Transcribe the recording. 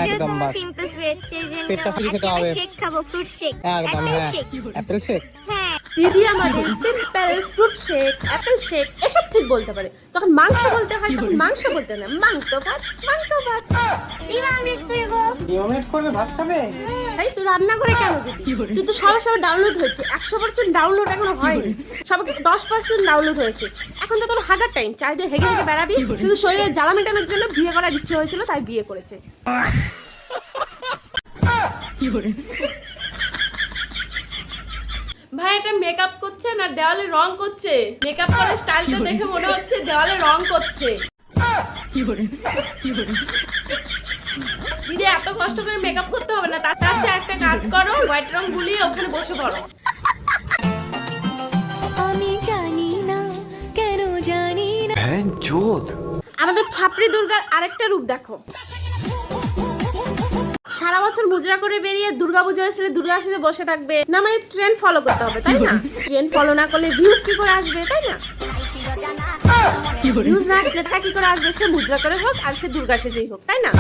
একদম বাস পিম্পলস হয়েছে যে পেটটা ফুলে খেতে হবে শেক খাবো ফ্রুট শেক একদম হ্যাঁ অ্যাপেল শেক হ্যাঁ দিদি আমাদের pimple, fruit shake, Apple shake এসব ঠিক বলতে পারে। যখন মাংস বলতে হয় তখন মাংস বলতে না, মাংস ভাত, মাংস ভাত। ডিম অমলেট করবো ডিম অমলেট করবে ভাত খাবে তাই তুই রান্না করে কেন দিবি? তুই তো সবার সবার ডাউনলোড হয়েছে, 100% ডাউনলোড এখনো হয়নি, সবাইকে 10% ডাউনলোড হয়েছে। এখন তো তোর হাগার টাইম, চারিদিকে হেগে হেগে বেড়াবি। শুধু শরীরের জ্বালা মেটানোর জন্য বিয়ে করার ইচ্ছে হয়েছিল, তাই বিয়ে করেছে। ভাই এটা মেকআপ করছে না দেওয়ালে রং করছে? মেকআপ করার স্টাইলটা দেখে মনে হচ্ছে দেওয়ালে রং করছে। দিদি এত কষ্ট করে মেকআপ করতে হবে না, তার কাছে একটা কাজ করো, হোয়াইট রং গুলিয়ে ওখানে বসে পড়ো। আমি জানি না কেন জানি না। আমাদের ছাপড়ি দুর্গার আরেকটা রূপ দেখো। সারা বছর মুজরা করে বেরিয়ে দুর্গাপূজা আসলে দুর্গা আসলে বসে থাকবে না, মানে ট্রেন্ড ফলো করতে হবে তাই না? ট্রেন্ড ফলো না করলে ভিউজ কি করে আসবে তাই না? ভিউজ না আসলে টাকা কি করে আসবে? সে মুজরা করে হোক আর সে দুর্গা সেজেই হোক তাই না?